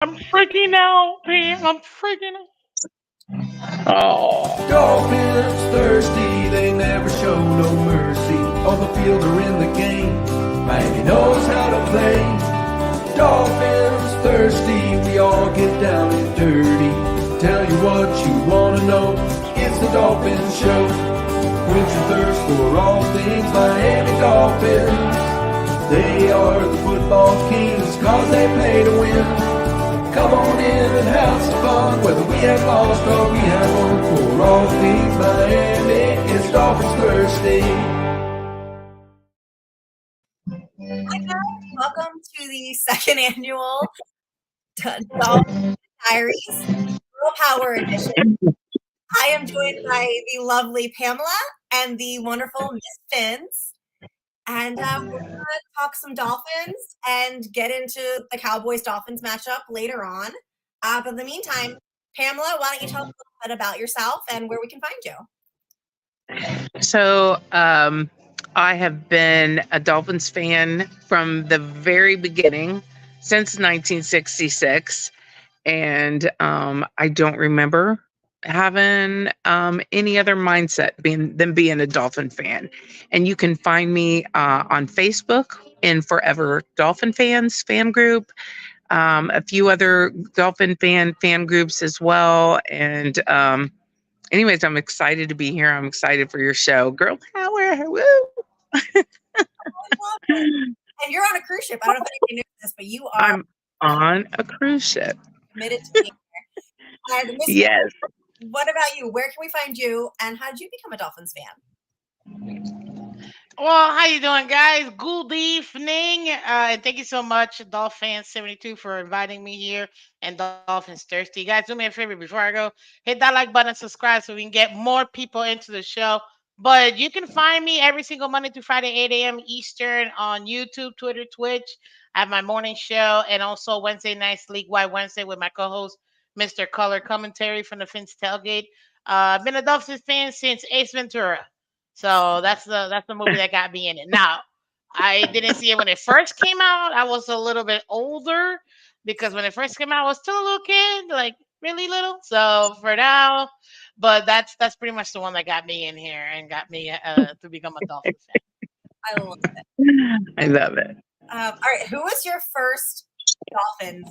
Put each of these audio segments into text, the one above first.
I'm freaking out, Pam. I'm freaking out. Oh. Dolphins thirsty, they never show no mercy. On the field or in the game, Miami knows how to play. Dolphins thirsty, we all get down and dirty. Tell you what you wanna know, it's the Dolphins Show. Quench your thirst for all things Miami Dolphins. They are the football kings, cause they play to win. Come on in and have some fun, whether we have lost or we have won. For all things Miami, it's Dolphins Thursday. Hi guys, welcome to the second annual Dolphins Diaries Girl Power Edition. I am joined by the lovely Pamela and the wonderful Miss Phins. And we're going to talk some Dolphins and get into the Cowboys-Dolphins matchup later on. But in the meantime, Pamela, why don't you tell us a little bit about yourself and where we can find you? So, I have been a Dolphins fan from the very beginning, since 1966, and I don't remember having any other mindset than being a Dolphin fan. And you can find me on Facebook in Forever Dolphin Fans fan group, a few other Dolphin fan groups as well, and anyways, I'm excited to be here. I'm excited for your show. Girl power. Woo! And you're on a cruise ship. I don't know if anybody knew this, but you are I'm on a cruise ship. committed to being here. And Miss Yes. Phins, what about you? Where can we find you? And how did you become a Dolphins fan? Well, how you doing, guys? Good evening. And thank you so much, Dolphins72, for inviting me here and Dolphins Thirsty. Guys, do me a favor before I go. Hit that like button, subscribe so we can get more people into the show. But you can find me every single Monday through Friday, 8 a.m. Eastern on YouTube, Twitter, Twitch. I have my morning show and also Wednesday nights, League Wide Wednesday with my co-host, Mr. Color Commentary from the Phins Tailgate. I've been a Dolphins fan since Ace Ventura. So that's the movie that got me in it. Now, I didn't see it when it first came out. I was a little bit older because when it first came out, I was still a little kid, like really little. So for now, but that's pretty much the one that got me in here and got me to become a Dolphin fan. I love it. I love it. All right, who was your first Dolphins,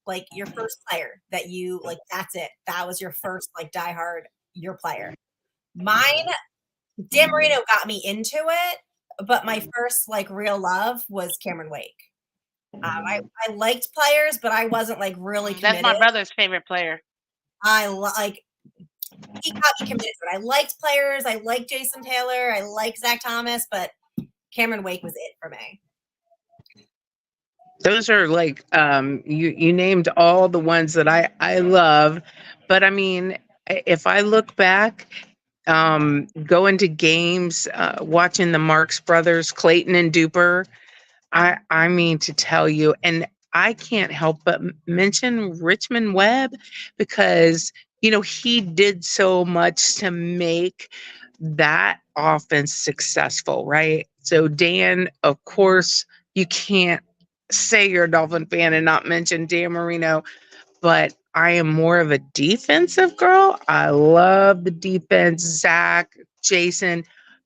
like your first player that you like? That's it. That was your first like diehard your player. Mine, Dan Marino got me into it, but my first like real love was Cameron Wake. I liked players, but I wasn't like really committed. That's my brother's favorite player. Like he got me committed, but I liked players. I liked Jason Taylor. I liked Zach Thomas, but Cameron Wake was it for me. Those are like you named all the ones that I love, but I mean, if I look back, going to games, watching the Marx Brothers, Clayton and Duper, I mean to tell you, and I can't help but mention Richmond Webb because he did so much to make that offense successful, right? So Dan, of course, you can't say you're a Dolphin fan and not mention Dan Marino, but I am more of a defensive girl. I love the defense. Zach, Jason,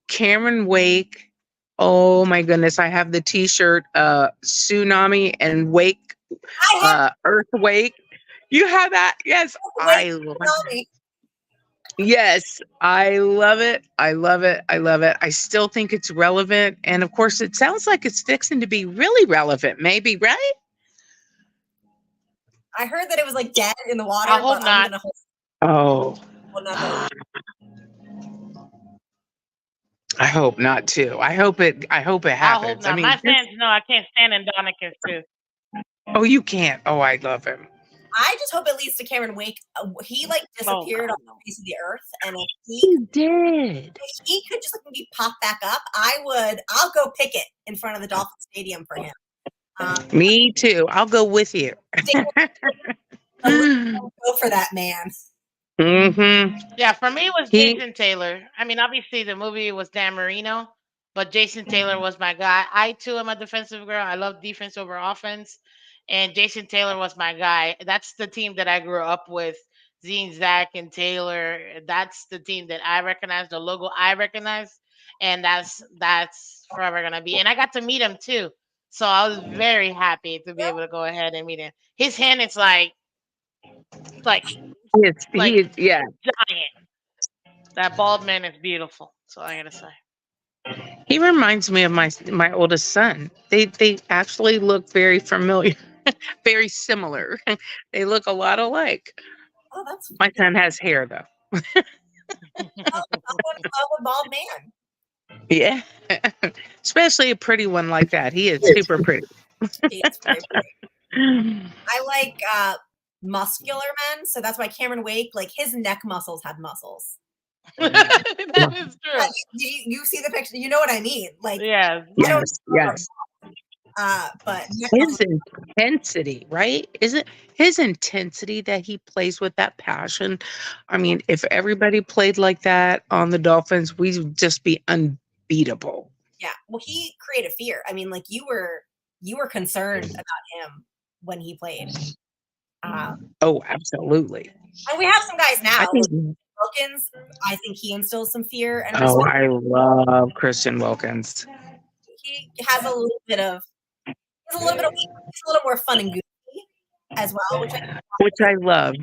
Cameron Wake. Oh my goodness, I have the T-shirt, Tsunami and Wake, Earth Wake. You have that? Yes, I love it. Yes, I love it. I love it. I love it. I still think it's relevant. And of course, it sounds like it's fixing to be really relevant, maybe, right? I heard that it was like dead in the water. I hope not. Oh. I hope not too. I hope it happens. I hope not. My fans know I can't stand Indonicus too. Oh, you can't. Oh, I love him. I just hope it leads to Cameron Wake. He like disappeared on the face of the earth, and if he did, if he could just maybe pop back up, I'll go picket in front of the Dolphin Stadium for him. Me too. I'll go with you. Go for that man. Mm-hmm. Yeah, for me it was Jason Taylor. I mean, obviously the movie was Dan Marino, but Jason Taylor was my guy. I too am a defensive girl. I love defense over offense. and Jason Taylor was my guy. That's the team that I grew up with. Zine, Zach, and Taylor. That's the team that I recognize. The logo I recognize, and that's forever gonna be. And I got to meet him too, so I was very happy to be able to go ahead and meet him. His hand is like like Yeah. giant. That bald man is beautiful. So I gotta say. He reminds me of my oldest son. They actually look very familiar, very similar. They look a lot alike. Oh, that's My son has hair though. someone love a bald man. Yeah. Especially a pretty one like that. He is super pretty. He is very pretty. I like muscular men, so that's why Cameron Wake, like his neck muscles had muscles. That is true. You see the picture, you know what I mean. Like Yeah. I don't Yes, yes. but neck His muscles, intensity, right? Is it his intensity that he plays with, that passion? I mean, if everybody played like that on the Dolphins, we would just be unbeatable. yeah. Well, he created fear. I mean, like you were concerned about him when he played. Oh, absolutely. And we have some guys I now. think. Wilkins, I think he instills some fear and Oh, respect. I love Christian Wilkins. He has a little bit of he's a little bit of he's a little more fun and goofy as well, which I think Which I love.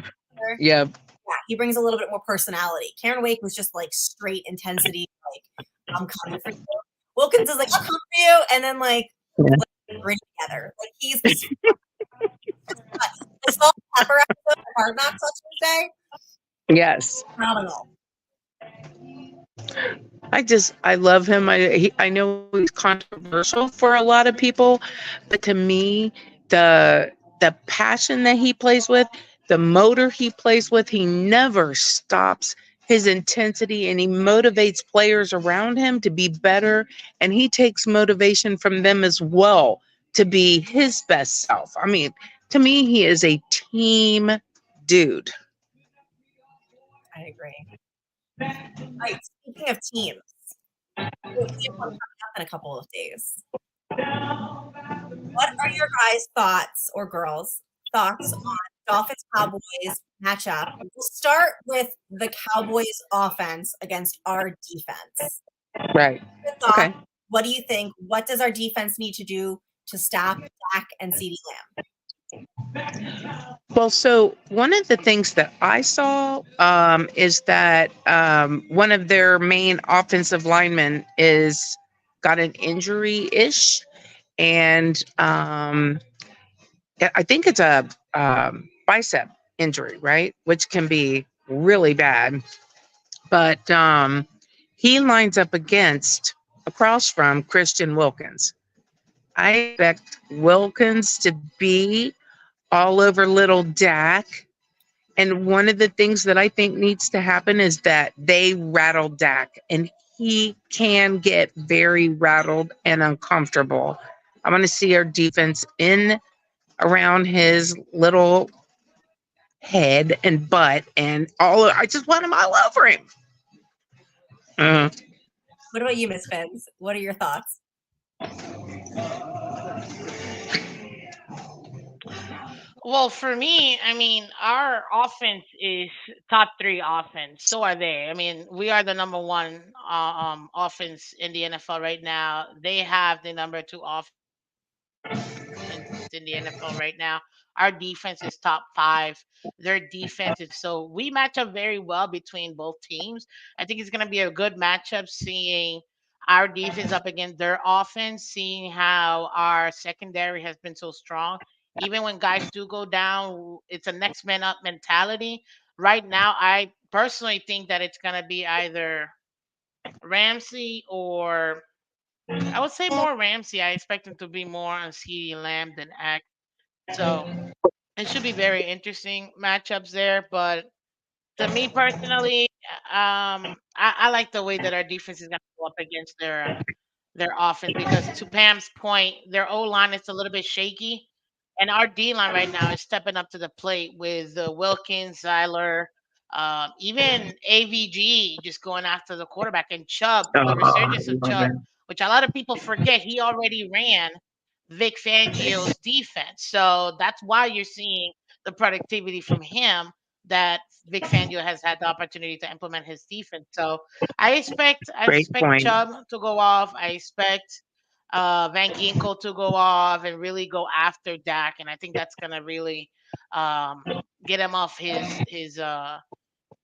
Yep. yeah, he brings a little bit more personality. Karen Wake was just like straight intensity, like I'm coming for you. Wilkins is like I'll come for you, and then like Yeah. grin together. Like he's the salt and pepper episode of Hard Knocks on Tuesday. Yes. Phenomenal. I love him. I know he's controversial for a lot of people, but to me, the passion that he plays with, the motor he plays with, he never stops his intensity, and he motivates players around him to be better, and he takes motivation from them as well to be his best self. I mean, to me, he is a team dude. I agree. All right, speaking of teams, we have one coming up in a couple of days. What are your guys' thoughts or girls' thoughts on Dolphins Cowboys matchup? We'll start with the Cowboys offense against our defense. Right. Your thoughts, Okay. what do you think? What does our defense need to do to stop Dak and CeeDee Lamb? Well, so one of the things that I saw is that one of their main offensive linemen is got an injury ish, and I think it's a bicep injury, right? Which can be really bad. But he lines up across from Christian Wilkins. I expect Wilkins to be all over little Dak. And one of the things that I think needs to happen is that they rattle Dak, and he can get very rattled and uncomfortable. I want to see our defense in around his little head and butt and I just want him all over him. Uh, What about you, Miss Phins? What are your thoughts? Well, for me, I mean, our offense is top three offense. So are they. I mean, we are the number one offense in the NFL right now. They have the number two offense in the NFL right now. Our defense is top five. Their defense is so we match up very well between both teams. I think it's going to be a good matchup seeing our defense up against their offense, seeing how our secondary has been so strong. Even when guys do go down, it's a next man up mentality. Right now, I personally think that it's going to be either Ramsey or I would say more Ramsey. I expect him to be more on CD Lamb than Act. So it should be very interesting matchups there. But to me personally, I like the way that our defense is going to go up against their offense because to Pam's point, their O line is a little bit shaky, and our D line right now is stepping up to the plate with Wilkins, Zyler, even AVG just going after the quarterback, and Chubb, the I resurgence of love Chubb, it. which a lot of people forget he already ran Vic Fangio's defense. So that's why you're seeing the productivity from him that Vic Fangio has had the opportunity to implement his defense. So I Great expect point. Chubb to go off. I expect Van Ginkel to go off and really go after Dak, and I think that's gonna really um, get him off his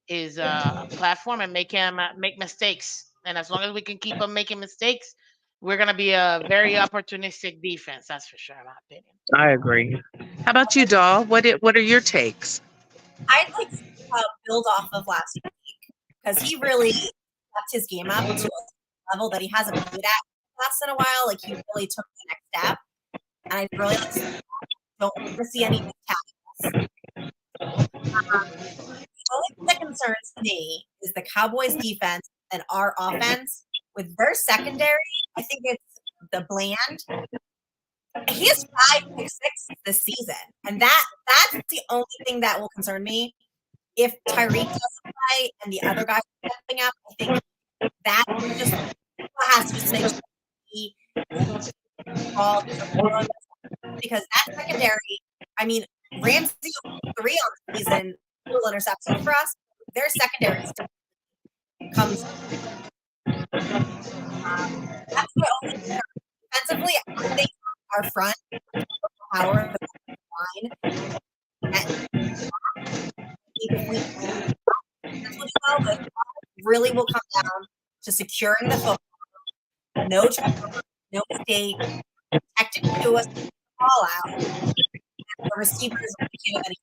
platform and make him make mistakes. And as long as we can keep him making mistakes, we're gonna be a very opportunistic defense. That's for sure, in my opinion. I agree. How about you, Doll? What are your takes? I'd like to build off of last week because he really stepped his game up to a level that he hasn't played at last in a while. Like he really took the next step, and I really like to don't want to see any tackles. The only thing that concerns me is the Cowboys defense and our offense with their secondary. I think it's the Bland. He has 5 pick sixes this season, and that's the only thing that will concern me. If Tyreek doesn't play and the other guys are stepping up, I think that just has to just make sure he all because that secondary. I mean, Ramsey 3 on the season, little interceptions for us. Their secondary still comes. That's the only concern. Defensively, I think our front power the line and if we well, but really will come down to securing the football, no turnover, no mistake, protecting to us, ball out. The receivers can't have any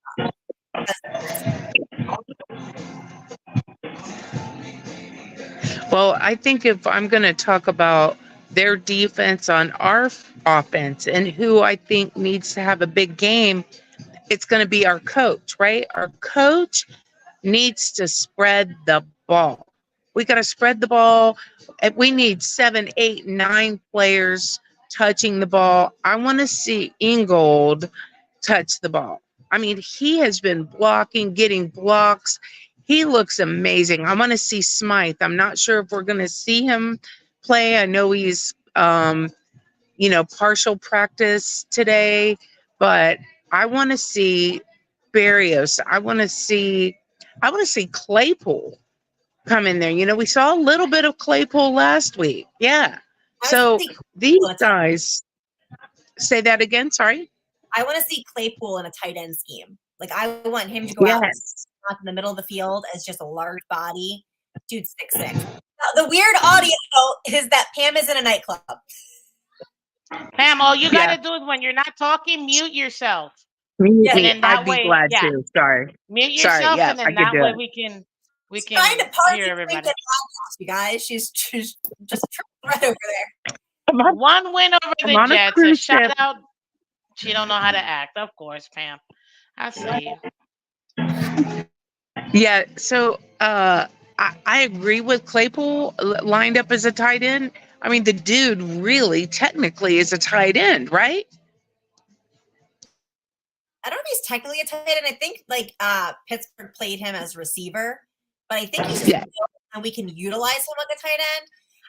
Well, I think if I'm going to talk about their defense on our offense and who I think needs to have a big game, it's going to be our coach, right? Our coach needs to spread the ball. We got to spread the ball. We need 7, 8, 9 players touching the ball. I want to see Ingold touch the ball. I mean, he has been blocking, getting blocks. He looks amazing. I want to see Smythe. I'm not sure if we're going to see him play. I know he's, partial practice today, but I want to see Barrios. I want to see Claypool come in there. We saw a little bit of Claypool last week. Yeah. So these guys say that again. Sorry. I want to see Claypool in a tight end scheme. Like I want him to go out Yes. in the middle of the field as just a large body. Dude's 6'6". The weird audio is that Pam is in a nightclub. Pam, all you Yeah. gotta do is when you're not talking, mute yourself. Mute And me. then that I'd be way, glad yeah, to. Sorry. mute Sorry. yourself, Yeah, and I then could that do way it. we She's trying to can party hear drink everybody. at podcast, you guys. She's just right over there. One win over I'm the on a Jets. A cruise shout ship. out. She don't know how to act, of course, Pam. I see you. Yeah. So I agree with Claypool lined up as a tight end. I mean, the dude really technically is a tight end, right? I don't know if he's technically a tight end. I think Pittsburgh played him as receiver, but I think he's just and we can utilize him like a tight end.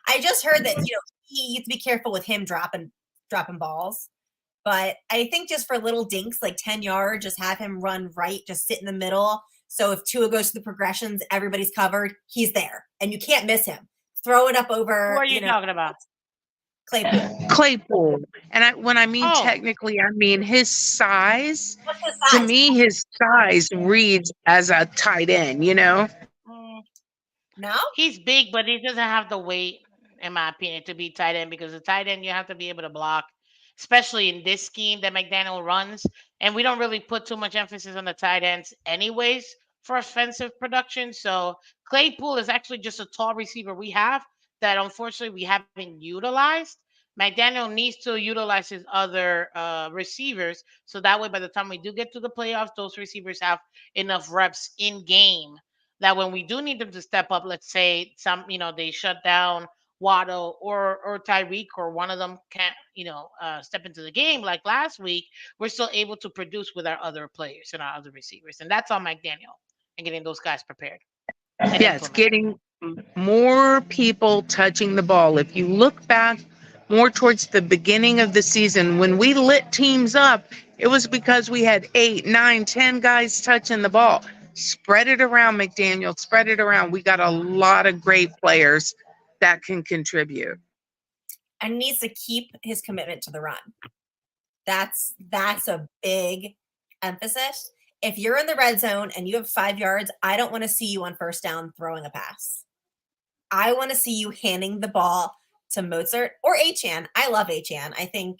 I just heard that you have to be careful with him dropping balls. But I think just for little dinks, like 10 yards, just have him run right, just sit in the middle. So if Tua goes through the progressions, everybody's covered. He's there, and you can't miss him. Throw it up over. Who are you talking about? Claypool. Claypool. And when I mean Oh, technically, I mean his size. What's his To size? me, his size reads as a tight end, mm, No? he's big, but he doesn't have the weight, in my opinion, to be tight end because the tight end you have to be able to block, especially in this scheme that McDaniel runs. And we don't really put too much emphasis on the tight ends, anyways, for offensive production. So Claypool is actually just a tall receiver we have that unfortunately we haven't utilized. McDaniel needs to utilize his other receivers so that way by the time we do get to the playoffs, those receivers have enough reps in game that when we do need them to step up, let's say they shut down Waddle or Tyreek or one of them can't step into the game like last week, we're still able to produce with our other players and our other receivers, and that's on McDaniel and getting those guys prepared and Yes, implemented. getting more people touching the ball. If you look back more towards the beginning of the season when we lit teams up. It was because we had 8, 9, 10 guys touching the ball. Spread it around, McDaniel. Spread it around. We got a lot of great players that can contribute. And needs to keep his commitment to the run. That's a big emphasis. If you're in the red zone and you have 5 yards, I don't want to see you on first down throwing a pass. I want to see you handing the ball to Mozart or Achan. I love Achan. I think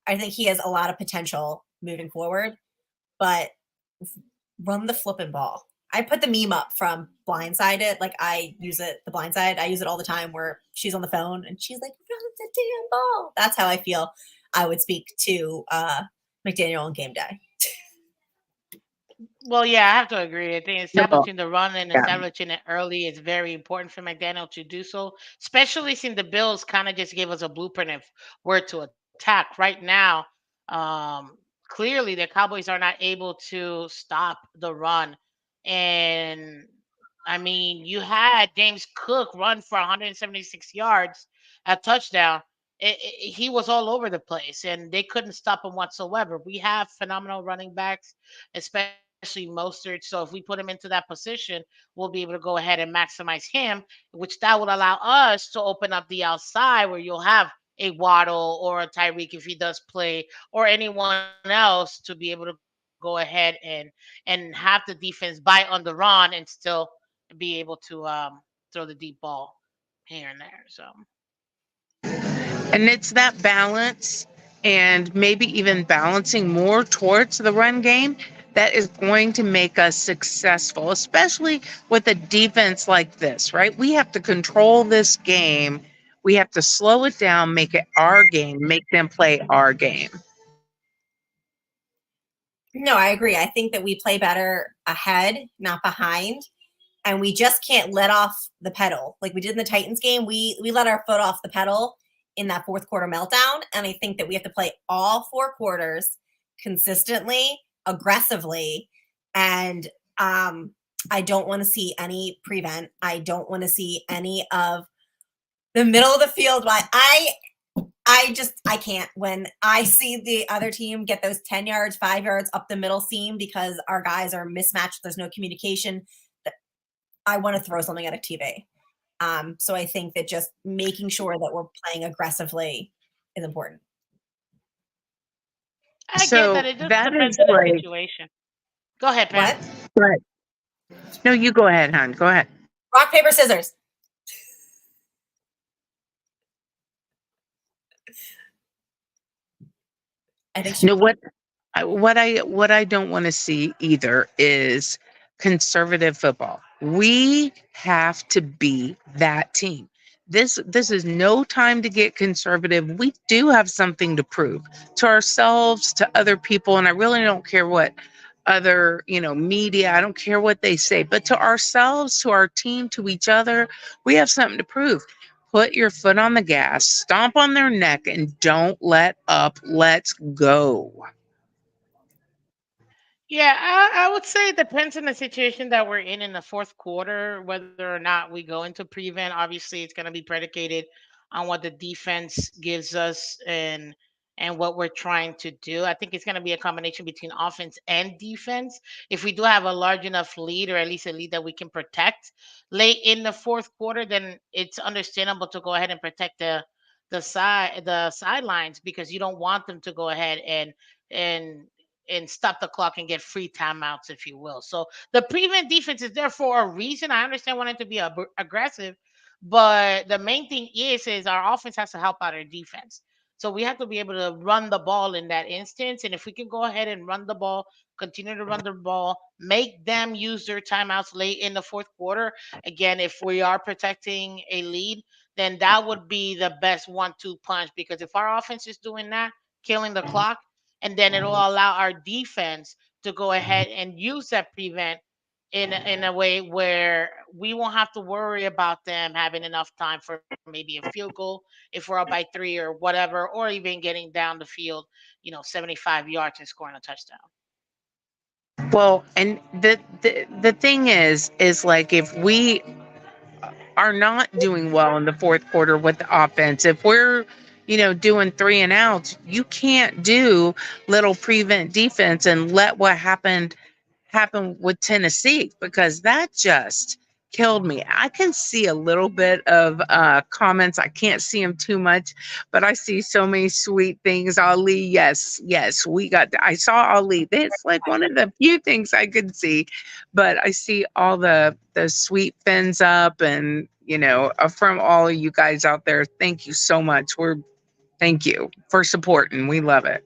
he has a lot of potential moving forward, but run the flipping ball. I put the meme up from Blindsided. Like I use it, the Blindside. I use it all the time where she's on the phone and she's like, run the damn ball. That's how I feel I would speak to McDaniel on game day. Well, yeah, I have to agree. I think No, establishing the run and yeah. establishing it early is very important for McDaniel to do so, especially since the Bills kind of just gave us a blueprint of where to attack. Right now, um, clearly the Cowboys are not able to stop the run. And I mean, you had James Cook run for 176 yards, a touchdown. He was all over the place, and they couldn't stop him whatsoever. We have phenomenal running backs, especially Mostert. So if we put him into that position, we'll be able to go ahead and maximize him, which that would allow us to open up the outside where you'll have a Waddle or a Tyreek if he does play, or anyone else to be able to go ahead and have the defense buy on the run and still be able to throw the deep ball here and there. So And it's that balance and maybe even balancing more towards the run game that is going to make us successful, especially with a defense like this, right? We have to control this game. We have to slow it down, make it our game, make them play our game. No, I agree. I think that we play better ahead, not behind. And we just can't let off the pedal like we did in the Titans game. We let our foot off the pedal in that fourth quarter meltdown. And I think that we have to play all 4 quarters consistently, aggressively. And I don't want to see any prevent. I don't want to see any of the middle of the field. I can't. When I see the other team get those 10 yards, 5 yards up the middle seam because our guys are mismatched, there's no communication, I want to throw something at a TV. So I think that just making sure that we're playing aggressively is important. I get So that. It just that depends is on the like, situation. Go ahead, Pam. What? right. No, you go ahead, hon. Go ahead. Rock, paper, scissors. I think she. No, what I don't want to see either is conservative football. We have to be that team. This is no time to get conservative. We do have something to prove to ourselves, to other people, and I really don't care what other, media, I don't care what they say, but to ourselves, to our team, to each other, we have something to prove. Put your foot on the gas, stomp on their neck, and don't let up. Let's go. Yeah, I would say it depends on the situation that we're in the fourth quarter, whether or not we go into prevent. Obviously, it's going to be predicated on what the defense gives us and what we're trying to do. I think it's going to be a combination between offense and defense. If we do have a large enough lead, or at least a lead that we can protect late in the fourth quarter, then it's understandable to go ahead and protect the sidelines, because you don't want them to go ahead and and stop the clock and get free timeouts, if you will. So the prevent defense is there for a reason. I understand wanting to be aggressive, but the main thing is our offense has to help out our defense. So we have to be able to run the ball in that instance. And if we can go ahead and run the ball, continue to run the ball, make them use their timeouts late in the fourth quarter. Again, if we are protecting a lead, then that would be the best 1-2 punch. Because if our offense is doing that, killing the clock, and then it'll allow our defense to go ahead and use that prevent in a way where we won't have to worry about them having enough time for maybe a field goal if we're up by 3 or whatever, or even getting down the field, 75 yards and scoring a touchdown. Well, and the thing is like if we are not doing well in the fourth quarter with the offense, if we're doing 3 and outs. You can't do little prevent defense and let what happened with Tennessee, because that just killed me. I can see a little bit of comments. I can't see them too much, but I see so many sweet things. Ali, yes, yes, I saw Ali. It's like one of the few things I could see, but I see all the sweet fins up, and from all of you guys out there, thank you so much. Thank you for supporting. We love it.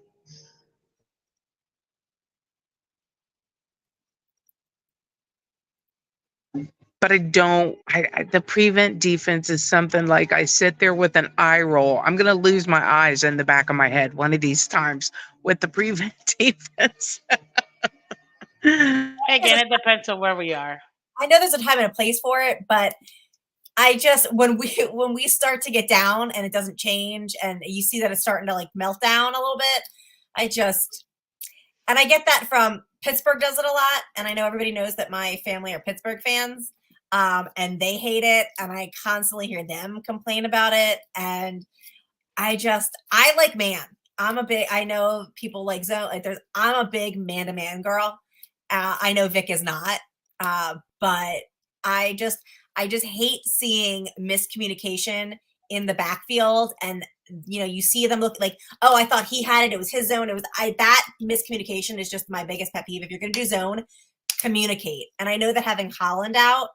But I don't. The prevent defense is something like I sit there with an eye roll. I'm gonna lose my eyes in the back of my head one of these times with the prevent defense. Again, it depends on where we are. I know there's a time and a place for it, but I just when we start to get down and it doesn't change, and you see that it's starting to like melt down a little bit, I just and I get that from Pittsburgh does it a lot, and I know everybody knows that my family are Pittsburgh fans, and they hate it, and I constantly hear them complain about it, and I like man. I know people like zone. Like I'm a big man to man girl. I know Vic is not, but I just I just hate seeing miscommunication in the backfield, and you see them look like, oh, I thought he had it. It was his zone. It was that miscommunication is just my biggest pet peeve. If you're going to do zone, communicate. And I know that having Holland out,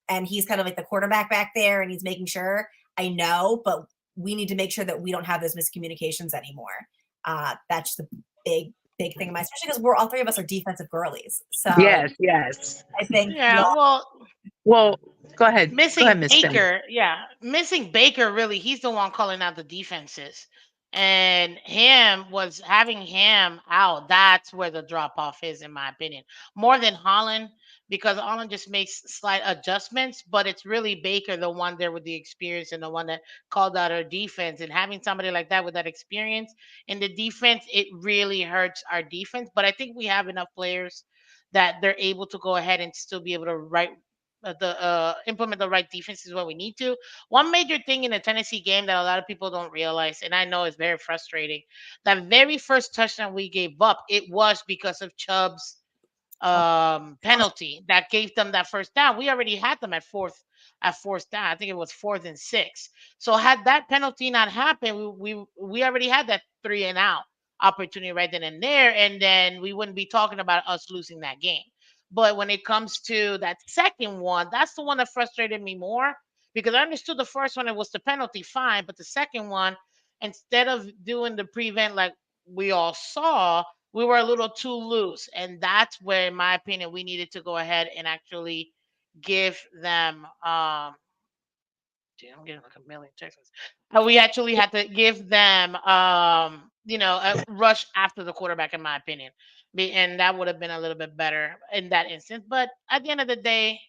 and he's kind of like the quarterback back there, and he's making sure. I know, but we need to make sure that we don't have those miscommunications anymore. That's just a big thing of mine, especially because we're all three of us are defensive girlies. So Yes, yes. I think Yeah, well, Well, go ahead. Go missing ahead, Miss Finn. Baker, yeah, missing Baker really, he's the one calling out the defenses. And him was having him out. That's where the drop off is, in my opinion. More than Holland, because Holland just makes slight adjustments, but it's really Baker, the one there with the experience and the one that called out our defense. And having somebody like that with that experience in the defense, it really hurts our defense. But I think we have enough players that they're able to go ahead and still be able to the implement the right defense is what we need to. One major thing in the Tennessee game that a lot of people don't realize, and I know is very frustrating, that very first touchdown we gave up, it was because of Chubb's penalty that gave them that first down. We already had them at fourth down. I think it was 4th and 6. So had that penalty not happened, we already had that 3 and out opportunity right then and there, and then we wouldn't be talking about us losing that game. But when it comes to that second one, that's the one that frustrated me more, because I understood the first one, it was the penalty, fine, but the second one, instead of doing the prevent like we all saw, we were a little too loose. And that's where, in my opinion, we needed to go ahead and actually give them I'm getting like a million texts. We actually had to give them a rush after the quarterback, in my opinion. And that would have been a little bit better in that instance. But at the end of the day,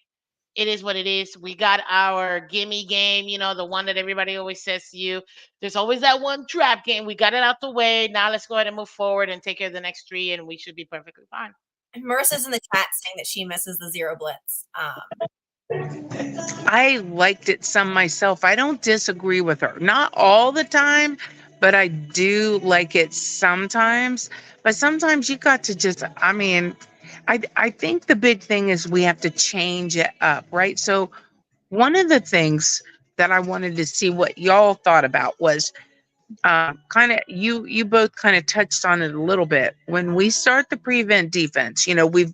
it is what it is. We got our gimme game, the one that everybody always says to you. There's always that one trap game. We got it out the way. Now let's go ahead and move forward and take care of the next 3, and we should be perfectly fine. Marissa's in the chat saying that she misses the zero blitz. I liked it some myself. I don't disagree with her. Not all the time, but I do like it sometimes. But sometimes you got to just, I think the big thing is we have to change it up, right? So one of the things that I wanted to see what y'all thought about was kind of you both kind of touched on it a little bit. When we start the prevent defense,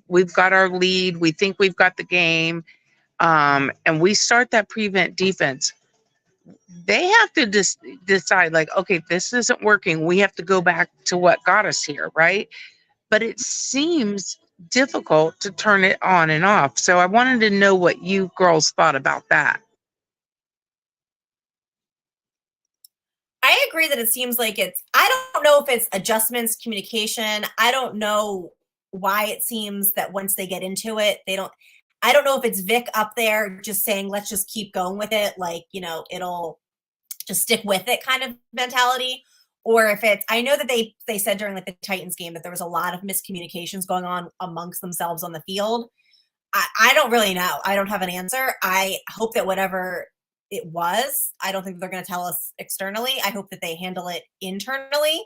we've got our lead, we think we've got the game, and we start that prevent defense. They have to just decide, like, okay, this isn't working. We have to go back to what got us here, right? But it seems difficult to turn it on and off. So I wanted to know what you girls thought about that. I agree that it seems like I don't know if it's adjustments, communication. I don't know why it seems that once they get into it, I don't know if it's Vic up there just saying, let's just keep going with it. Like, it'll just stick with it kind of mentality. Or if I know that they said during like the Titans game that there was a lot of miscommunications going on amongst themselves on the field. I don't really know. I don't have an answer. I hope that whatever it was. I don't think they're going to tell us externally. I hope that they handle it internally.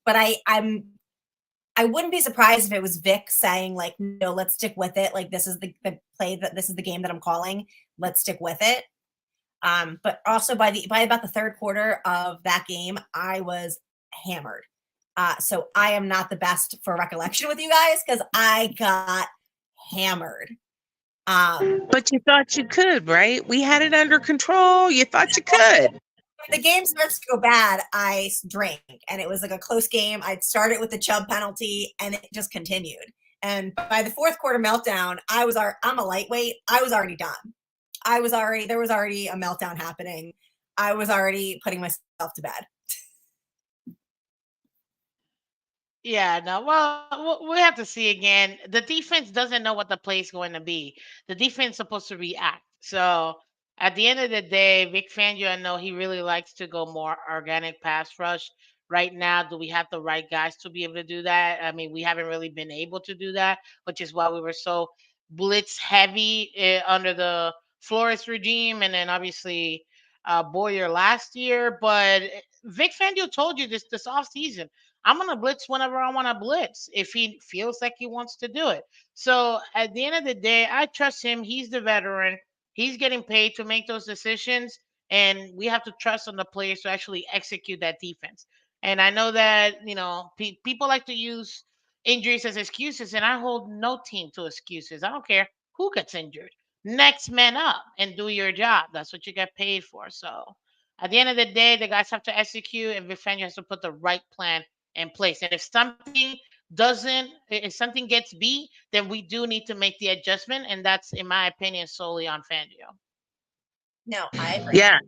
But I wouldn't be surprised if it was Vic saying like, no, let's stick with it. Like this is the play that this is the game that I'm calling. Let's stick with it. But also by about the third quarter of that game, I was hammered. So I am not the best for recollection with you guys because I got hammered. But you thought you could, right? We had it under control. You thought you could. If the game starts to go bad, I drink, and it was like a close game. I'd started with the Chubb penalty, and it just continued. And by the fourth quarter meltdown, I'm a lightweight. I was already done. There was already a meltdown happening. I was already putting myself to bed. Yeah, no. Well, we have to see again. The defense doesn't know what the play is going to be. The defense is supposed to react. So at the end of the day, Vic Fangio, I know he really likes to go more organic pass rush. Right now, do we have the right guys to be able to do that? I mean, we haven't really been able to do that, which is why we were so blitz heavy under the Flores regime, and then obviously Boyer last year. But Vic Fangio told you this offseason. I'm gonna blitz whenever I want to blitz if he feels like he wants to do it. So at the end of the day, I trust him. He's the veteran. He's getting paid to make those decisions, and we have to trust on the players to actually execute that defense. And I know that people like to use injuries as excuses, and I hold no team to excuses. I don't care who gets injured. Next man up and do your job. That's what you get paid for. So at the end of the day, the guys have to execute, and Vifania has to put the right plan in place. And if something gets beat, then we do need to make the adjustment, and that's, in my opinion, solely on Fangio. No, I agree. Yeah,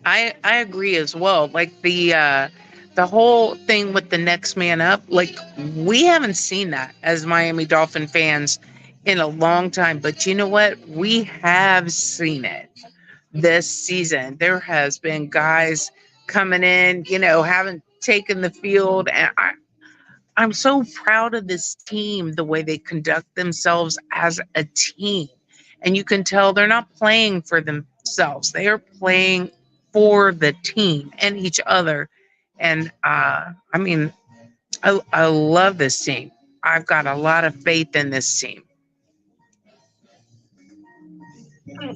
I agree as well. Like the whole thing with the next man up, like we haven't seen that as Miami Dolphin fans in a long time. But you know what? We have seen it this season. There has been guys coming in, haven't taken the field, and I'm so proud of this team, the way they conduct themselves as a team. And you can tell they're not playing for themselves, they are playing for the team and each other. And I mean, I love this team. I've got a lot of faith in this team.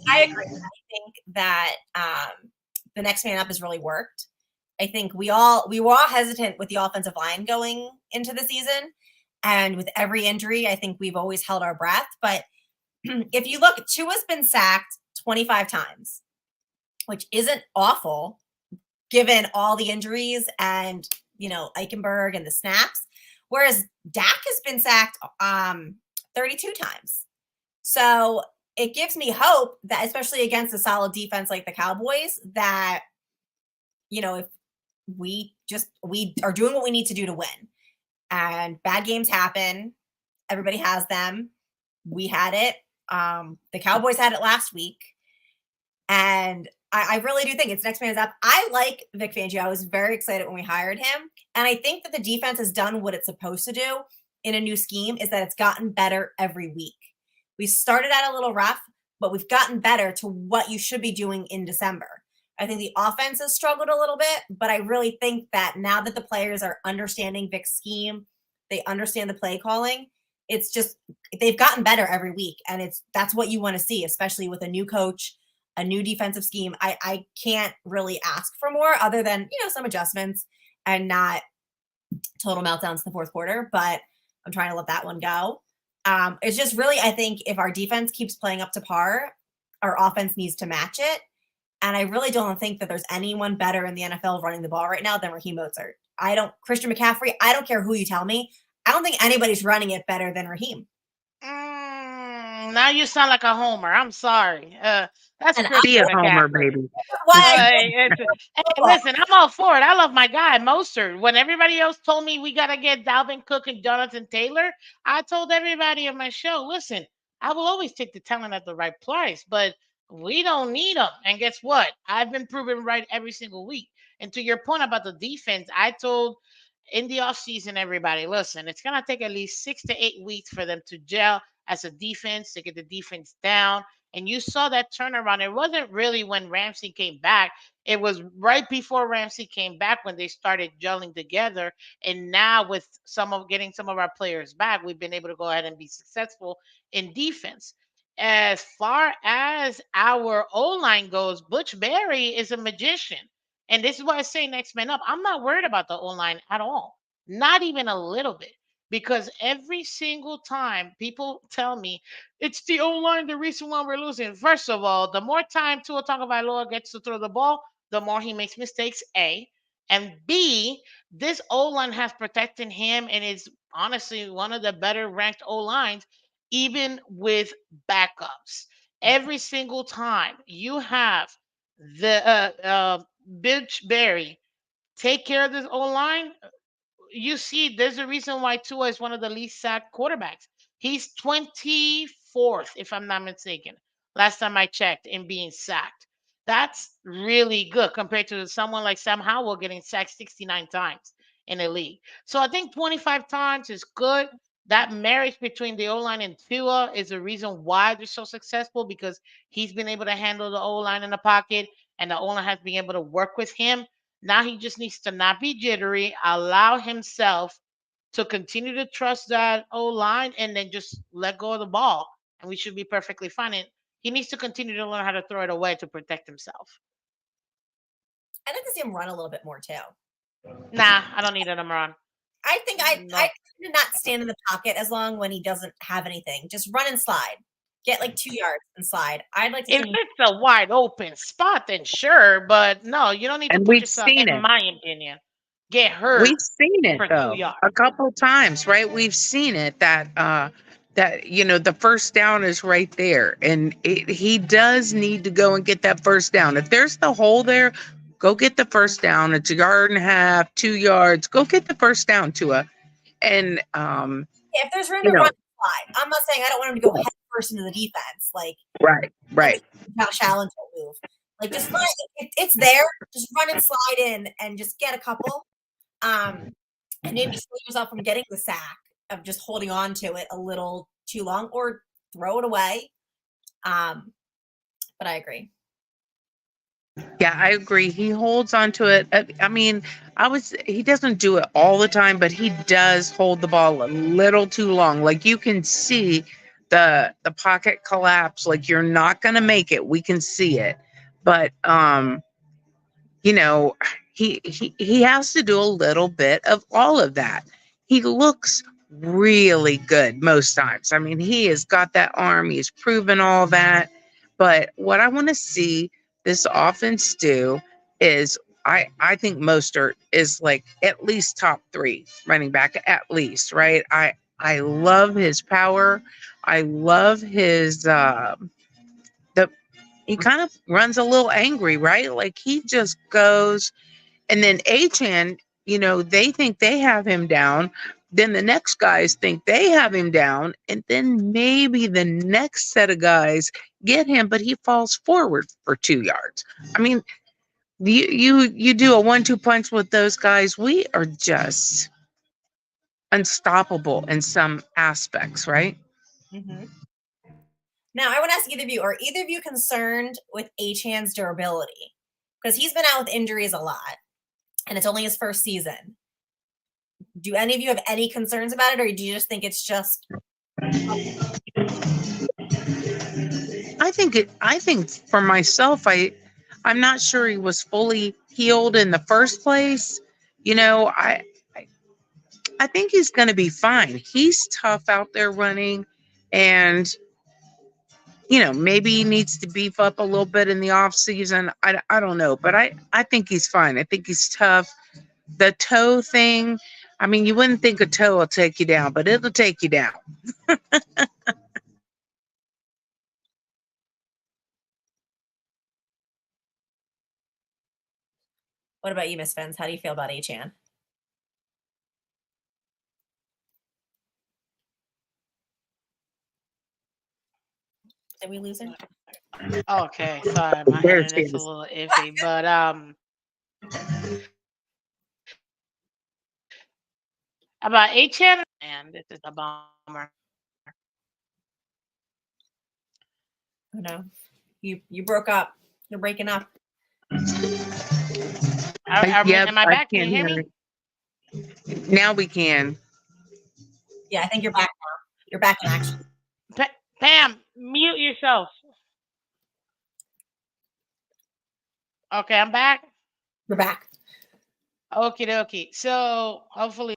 I agree. I think that the next man up has really worked. I think we were all hesitant with the offensive line going into the season, and with every injury, I think we've always held our breath. But if you look, Tua's been sacked 25 times, which isn't awful given all the injuries and Eichenberg and the snaps. Whereas Dak has been sacked 32 times. So it gives me hope that, especially against a solid defense like the Cowboys, that if we are doing what we need to do to win. And bad games happen. Everybody has them. We had it. The Cowboys had it last week. And I really do think it's next man is up. I like Vic Fangio. I was very excited when we hired him. And I think that the defense has done what it's supposed to do in a new scheme, is that it's gotten better every week. We started out a little rough, but we've gotten better to what you should be doing in December. I think the offense has struggled a little bit, but I really think that now that the players are understanding Vic's scheme, they understand the play calling, it's just they've gotten better every week. And that's what you want to see, especially with a new coach, a new defensive scheme. I can't really ask for more other than, some adjustments and not total meltdowns in the fourth quarter, but I'm trying to let that one go. It's just really, I think if our defense keeps playing up to par, our offense needs to match it. And I really don't think that there's anyone better in the NFL running the ball right now than Raheem Mostert. Christian McCaffrey, I don't care who you tell me. I don't think anybody's running it better than Raheem. Now you sound like a homer. I'm sorry. That's And Be Christian a homer, McCaffrey. baby. why Hey, listen, I'm all for it. I love my guy, Mostert. When everybody else told me we got to get Dalvin Cook and Jonathan Taylor, I told everybody on my show, listen, I will always take the talent at the right price, but we don't need them. And guess what? I've been proven right every single week. And to your point about the defense, I told in the offseason, everybody, listen, it's going to take at least 6 to 8 weeks for them to gel as a defense, to get the defense down And you saw that turnaround. It wasn't really when Ramsey came back. It was right before Ramsey came back when they started gelling together. And now with some of getting some of our players back, we've been able to go ahead and be successful in defense. As far as our O line goes, Butch Berry is a magician. And this is why I say next man up. I'm not worried about the O line at all. Not even a little bit. Because every single time people tell me it's the O line, the reason why we're losing. First of all, the more time Tua Tagovailoa gets to throw the ball, the more he makes mistakes. A, and B, this O line has protected him and is honestly one of the better ranked O lines, even with backups. Every single time you have the Bitch Berry take care of this O line, you see, there's a reason why Tua is one of the least sacked quarterbacks. He's 24th, if I'm not mistaken, last time I checked, in being sacked. That's really good compared to someone like Sam Howell getting sacked 69 times in the league. So I think 25 times is good. That marriage between the O line and Tua is the reason why they're so successful because he's been able to handle the O line in the pocket and the O line has been able to work with him. Now he just needs to not be jittery, allow himself to continue to trust that O line, and then just let go of the ball, and we should be perfectly fine. And he needs to continue to learn how to throw it away to protect himself. I'd like to see him run a little bit more too. Nah, I don't need a number on. I think I No. do not stand in the pocket as long when he doesn't have anything. Just run and slide. Get like 2 yards and slide. I'd like to see If him. it's a wide open spot, then sure, but no, you don't need to And put we've yourself, seen in it. my opinion, get hurt We've seen it for two though yards. a couple times, right? We've seen it that the first down is right there, and he does need to go and get that first down. If there's the hole there, go get the first down. It's a yard and a half, 2 yards. Go get the first down to a and Yeah, if there's room you to run know, and slide. I'm not saying I don't want him to go yeah, head first into the defense. Like right, that's right. a Josh Allen move. Like just run. It's there. Just run and slide in and just get a couple. And maybe save yourself from getting the sack of just holding on to it a little too long or throw it away. Um, but I agree. Yeah, I agree. He holds on to it. I mean, he doesn't do it all the time, but he does hold the ball a little too long. Like you can see the pocket collapse. Like you're not going to make it. We can see it. But you know, he has to do a little bit of all of that. He looks really good most times. I mean, he has got that arm. He's proven all that. But what I want to see this offense do is I think Mostert is like at least top three running back at least, right? I love his power. I love his the he kind of runs a little angry, right? Like he just goes and then Achan, they think they have him down. Then the next guys think they have him down. And then maybe the next set of guys get him, but he falls forward for 2 yards. I mean, you do a 1-2 punch with those guys. We are just unstoppable in some aspects, right? Mm-hmm. Now, I want to ask either of you, are either of you concerned with Achan's durability? Because he's been out with injuries a lot, and it's only his first season. Do any of you have any concerns about it, or do you just think it's just? I think for myself, I'm not sure he was fully healed in the first place. I I think he's going to be fine. He's tough out there running, and maybe he needs to beef up a little bit in the off season. I don't know, but I think he's fine. I think he's tough. The toe thing, I mean, you wouldn't think a toe will take you down, but it'll take you down. What about you, Miss Phins? How do you feel about Achan? Did we lose him? Okay, sorry, my There she internet's a is. little iffy, but about Achan, man, this is a bummer. Oh no, you broke up. You're breaking up. Yep, Am I I back? Can you can't hear hear me? it. Now we can. Yeah, I think you're back now. You're back in action. Pam, mute yourself. Okay, I'm back. You're back. Okie dokie. So hopefully,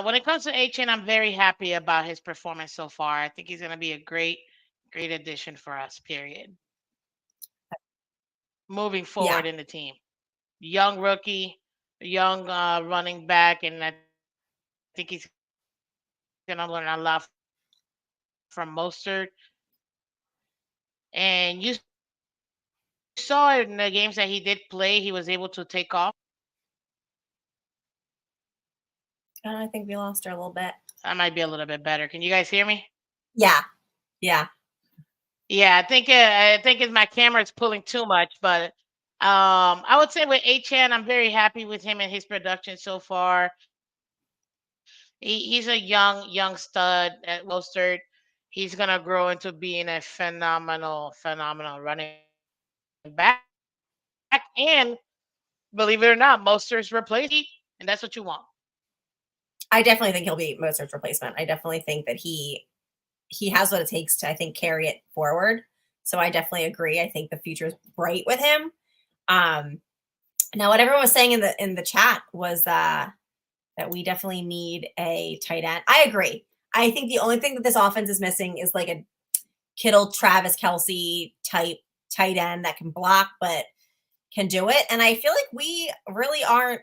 when it comes to HN, I'm very happy about his performance so far. I think he's going to be a great addition for us. Period. Moving Yeah, forward in the team, young rookie, young running back, and I think he's going to learn a lot from Mostert. And you saw in the games that he did play, he was able to take off. I think we lost her a little bit. That might be a little bit better. Can you guys hear me? Yeah, yeah. Yeah, I think it's my camera is pulling too much, but I would say with Achan, I'm very happy with him and his production so far. He's a young stud at Mostert. He's gonna grow into being a phenomenal running back, and believe it or not, Mostert's replacement, and that's what you want. I definitely think he'll be Mozart's replacement. I definitely think that he has what it takes to, I think, carry it forward. So I definitely agree. I think the future is bright with him. Um, Now, what everyone was saying in the chat was that we definitely need a tight end. I agree. I think the only thing that this offense is missing is like a Kittle, Travis Kelsey type tight end that can block but can do it. And I feel like we really aren't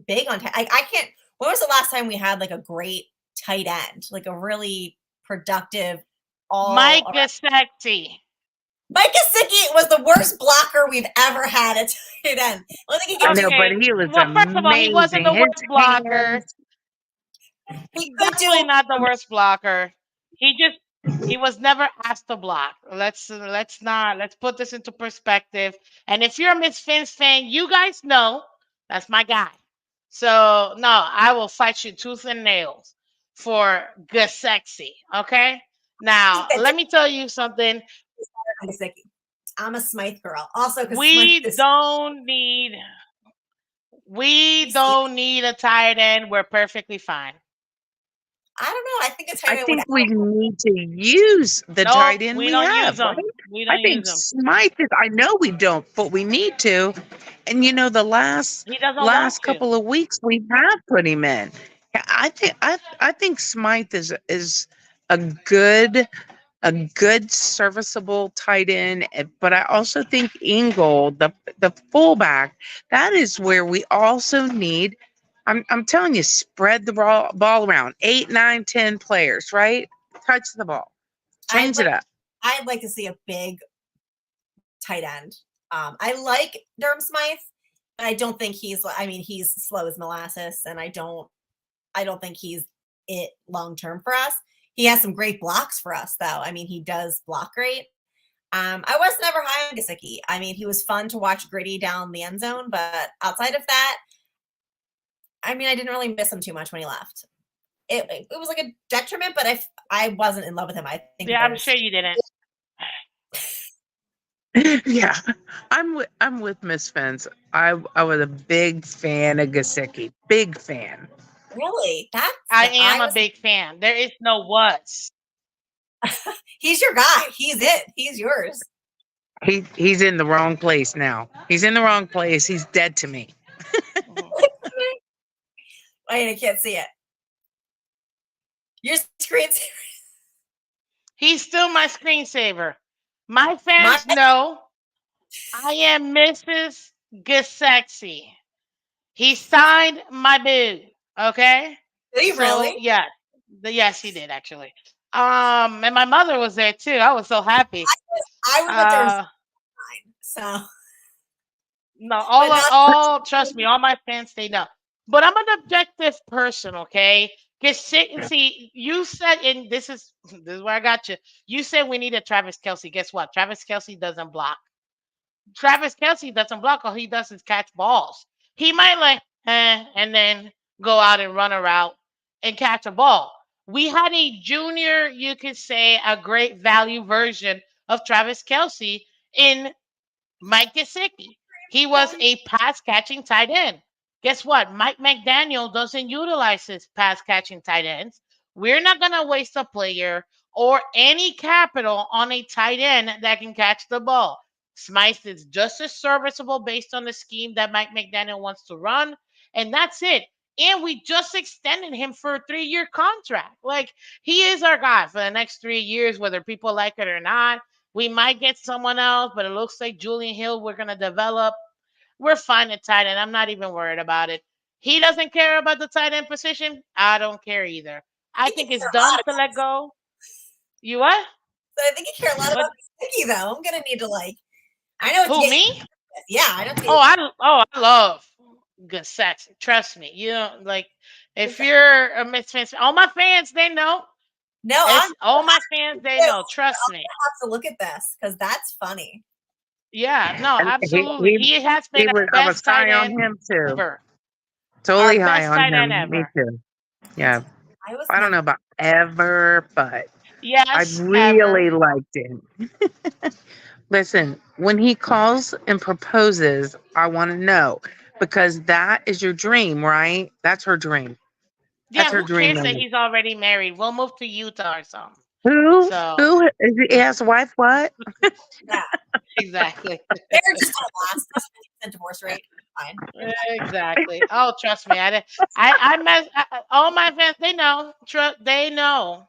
big on tight. I can't. When was the last time we had like a great tight end, like a really productive all Mike around? Gesicki. Mike Gesicki was the worst blocker we've ever had at tight end. I don't think he I could do. know, but Okay, he was well, first of all, he wasn't amazing. the His worst blocker. hands. He could Definitely do. not the worst blocker. He was never asked to block. Let's put this into perspective. And if you're a Miss Fins fan, you guys know that's my guy. So no, I will fight you tooth and nails for good sexy. Okay. I Now think let me tell you something. that's Gesicki. I'm a Smythe girl, also because Smythe We is. don't need we You see, don't need a tight end. We're perfectly fine. I don't know. I think a tight I end would think we help. need to use the Nope, tight end we we don't use have, right? them. We I don't use think them. Smythe is, I know we don't, but we need to. And the He doesn't want last to. couple of weeks we have put him in. I think Smythe is a good a good serviceable tight end, but I also think Ingold, the fullback, that is where we also need. I'm telling you, spread the ball around. 8, 9, 10 players, right? Touch the ball. I'd Change it like up. I'd like to see a big tight end. I like Durham Smythe, but I don't think he's. I mean, he's slow as molasses, and I don't think he's it long term for us. He has some great blocks for us, though. I mean, he does block great. I was never high on Gesicki. I mean, he was fun to watch gritty down the end zone, but outside of that, I mean, I didn't really miss him too much when he left. It was like a detriment, but I wasn't in love with him. I think Yeah, I'm there's sure you didn't. Yeah, I'm with Miss Fence. I was a big fan of Gasicki. Big fan. really I I am a was. big fan. There is no was. He's your guy. He's it. He's yours. He's in the wrong place now. He's in the wrong place. He's dead to me. Mhm. Wait, I can't see it. Your screen. He's still my screensaver. My My fans know I am Mrs. Gesexy. He signed my boo. Okay. did he So really? yeah, yes, he did actually. And my mother was there too. I was so happy. I was with Durham Uh, so no, but not all, trust me, all my fans they know. But I'm an objective person, okay? Cause see, you said, and this is where I got you. You said we need a Travis Kelsey. Guess what? Travis Kelsey doesn't block. Travis Kelsey doesn't block. All he does is catch balls. He might and then go out and run a route. and catch a ball. We had a junior, you could say, a great value version of Travis Kelsey in Mike Gesicki. He was a pass catching tight end. Guess what? Mike McDaniel doesn't utilize his pass catching tight ends. We're not going to waste a player or any capital on a tight end that can catch the ball. Smythe is just as serviceable based on the scheme that Mike McDaniel wants to run, and that's it. And we just extended him for a 3-year contract. Like, he is our guy for the next 3 years, whether people like it or not. We might get someone else, but it looks like Julian Hill we're gonna develop. We're fine at tight end. I'm not even worried about it. He doesn't care about the tight end position. I don't care either. I I think you think it's care a lot dumb to about let go. You what? but I think you care a lot What? about Vicky though. I'm gonna need to like I know it's Who, getting me? yeah, I know Oh, it's I love good sex. Trust me. You know, like if you're a Miss Fans, all my fans they know. no, I'm It's all my fans they know. Trust I'll me. have to look at this because that's funny. Yeah, no, And absolutely. He has he been our was I was best tight high on end him too. ever. Our Totally high best on tight end him. Me ever. too. It's Yeah. I was I don't never know about ever, but I Yes, ever. really liked him. Listen, when he calls and proposes, I want to know because that is your dream, right? That's her dream. That's Yeah, her who dream cares that moment. he's already married? We'll move to Utah or something. Who? So, Who is he? He has a wife? What? yeah. exactly. Marriages don't last. That's 50% divorce rate. Fine. You're fine. Exactly. Oh, trust me. I met all my fans. They know. They know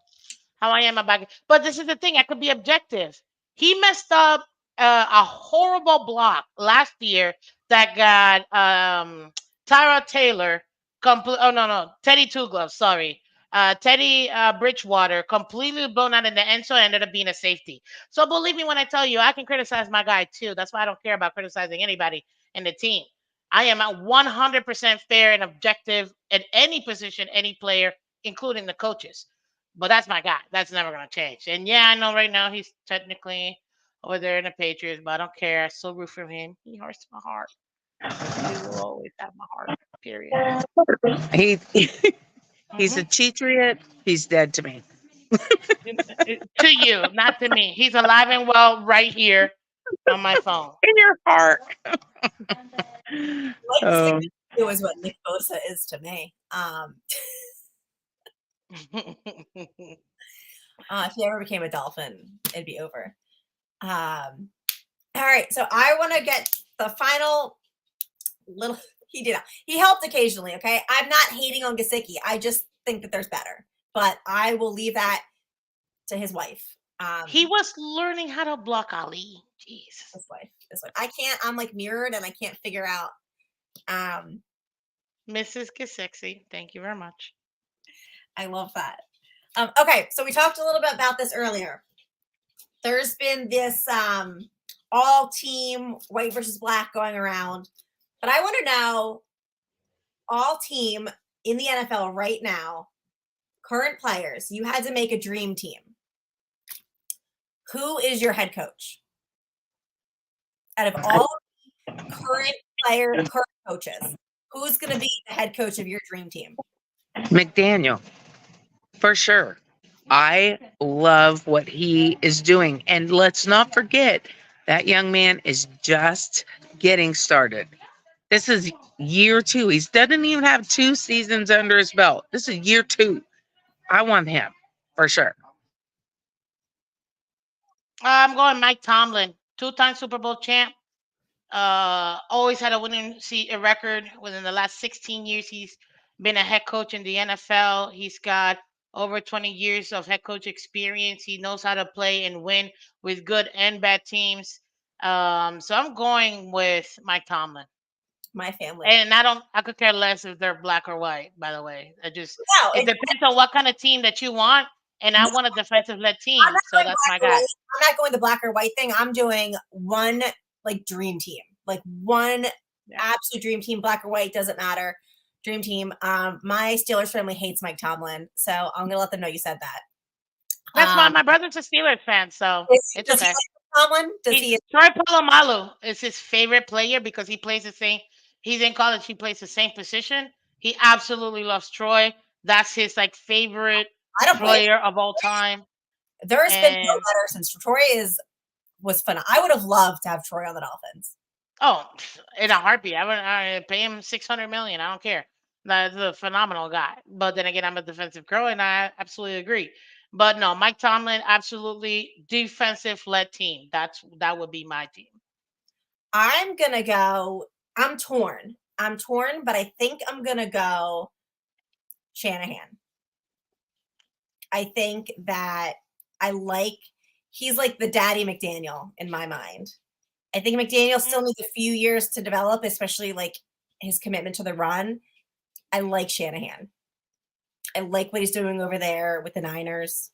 how I am about it. But this is the thing. I could be objective. He messed up a horrible block last year that got Tyra Taylor. Oh no, Teddy Two Gloves. Sorry, Teddy Bridgewater completely blown out in the end zone. Ended up being a safety. So believe me when I tell you, I can criticize my guy too. That's why I don't care about criticizing anybody in the team. I am at 100% fair and objective at any position, any player, including the coaches. But that's my guy. That's never gonna change. And yeah, I know right now he's technically over there in the Patriots, but I don't care. I still root for him. He hurts my heart. He will always have my heart. Period. He he's a Hmm. cheatriot. He's dead to me. To you, not to me. He's alive and well right here on my phone. In your heart. Like Oh, 62 is what Nick Bosa is to me. If he ever became a Dolphin, it'd be over. All right, so I want to get the final little. He did. He helped occasionally. Okay, I'm not hating on Gasicki. I just think that there's better, but I will leave that to his wife. He was learning how to block Ali. Jesus. This wife. I can't. I'm like mirrored, and I can't figure out. Um, Mrs. Gesexy, thank you very much. I love that. Okay, so we talked a little bit about this earlier. There's been this all team white versus black going around, but I want to know all team in the NFL right now, current players. You had to make a dream team. Who is your head coach out of all current players, current coaches? Who's going to be the head coach of your dream team? McDaniel, for sure. I love what he is doing. And let's not forget that young man is just getting started. This is year two. He doesn't even have 2 seasons under his belt. This is year two. I want him for sure. I'm going Mike Tomlin, two-time Super Bowl champ. Always had a a record within the last 16 years. He's been a head coach in the NFL. He's got over 20 years of head coach experience. He knows how to play and win with good and bad teams. So I'm going with Mike Tomlin. My family. And I could care less if they're black or white, by the way. No, It depends on what kind of team that you want. And I want a defensive led team. I'm not So going that's black my or guy. white. I'm not going the black or white thing. I'm doing one like dream team, like one Yeah. absolute dream team. Black or white doesn't matter. Dream team. My Steelers family hates Mike Tomlin, so I'm gonna let them know you said that. That's why my brother's a Steelers fan, so it's Does he okay. like Tomlin? Does he? Troy Polamalu is his favorite player because he plays the same. He's in college. He plays the same position. He absolutely loves Troy. That's his like favorite I don't blame player of all time. you. There has been no And better since Troy was fun. I would have loved to have Troy on the Dolphins. oh, in a heartbeat, I pay him 600 million. I don't care. That's a phenomenal guy. But then again, I'm a defensive girl, and I absolutely agree. But no, Mike Tomlin, absolutely defensive led team. That would be my team. I'm gonna go. I'm torn. I'm torn, but I think I'm gonna go Shanahan. I think that I like he's like the daddy McDaniel in my mind. I think McDaniel still Mm. needs a few years to develop, especially like his commitment to the run. I like Shanahan. I like what he's doing over there with the Niners.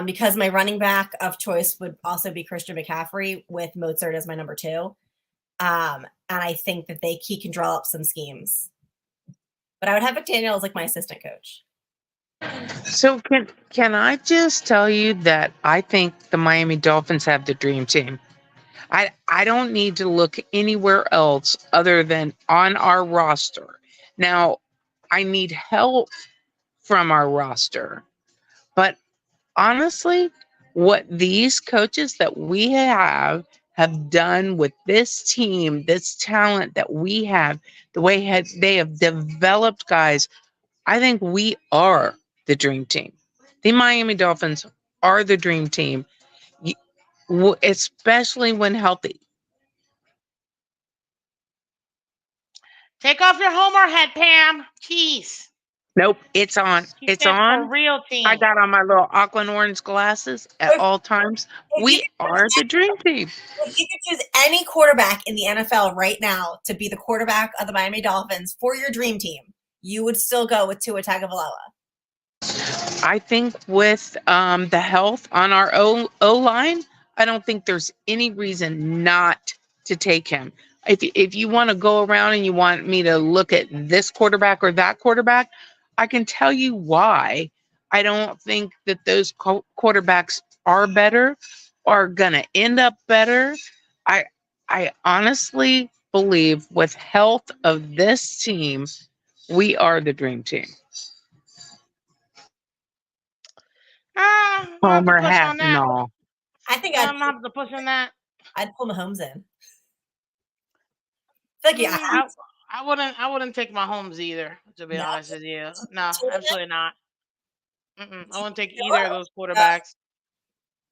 Because my running back of choice would also be Christian McCaffrey with Mozart as my number two. And I think that he can draw up some schemes. But I would have McDaniel as like my assistant coach. So can I just tell you that I think the Miami Dolphins have the dream team. I don't need to look anywhere else other than on our roster. Now, I need help from our roster. But honestly, what these coaches that we have done with this team, this talent that we have, the way they have developed guys, I think we are the dream team. The Miami Dolphins are the dream team, especially when healthy. Take off your Homer hat, Pam. Jeez, Nope, it's on. she It's said for on. real I team. got on my little Auckland orange glasses at If, all times. if you We are the dream team. if you could choose any quarterback in the NFL right now to be the quarterback of the Miami Dolphins for your dream team, you would still go with Tua Tagovailoa. I think with the health on our O line, I don't think there's any reason not to take him. If you want to go around and you want me to look at this quarterback or that quarterback, I can tell you why. I don't think that those quarterbacks are better, are gonna end up better. I I honestly believe with health of this team, we are the dream team. We'll have to Homer push hat on and that. all. I think I'm gonna have to push on that. I'd pull Mahomes in. I feel like yeah, Mm, I wouldn't take my homes either. To be no, honest with you, no, Tua, absolutely not. I wouldn't take either of Tua, those quarterbacks.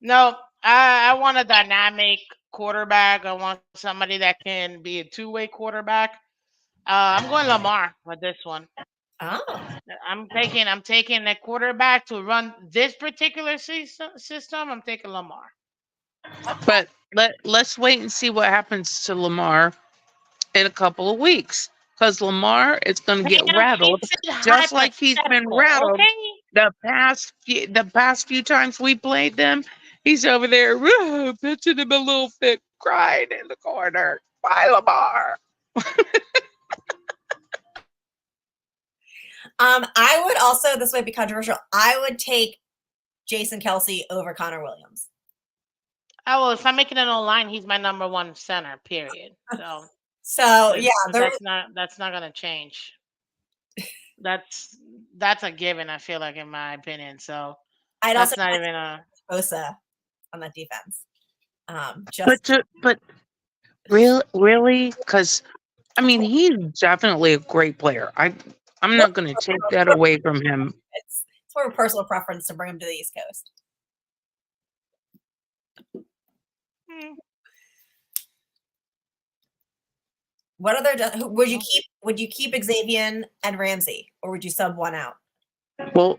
No, I want a dynamic quarterback. I want somebody that can be a two-way quarterback. I'm going Lamar with this one. oh, I'm taking a quarterback to run this particular system. I'm taking Lamar. But let's wait and see what happens to Lamar in a couple of weeks. Because Lamar is going to get Pam, she rattled said just like he's been hypothetical. rattled Okay. the past few times we played them. He's over there pitching him a little fit, crying in the corner. Bye, Lamar. I would also, this might be controversial, I would take Jason Kelsey over Connor Williams. Oh well, if I'm making it online, he's my number one center. Period. So, So but, yeah, but that's not gonna change. That's that's a given. I feel like, in my opinion. So I'd also that's not even a. Bosa on that defense. Just But really, because I mean, he's definitely a great player. I'm not going to take that away from him. it's more of a personal preference to bring him to the East Coast. Hmm, What other would you keep Xavier and Ramsey, or would you sub one out? Well,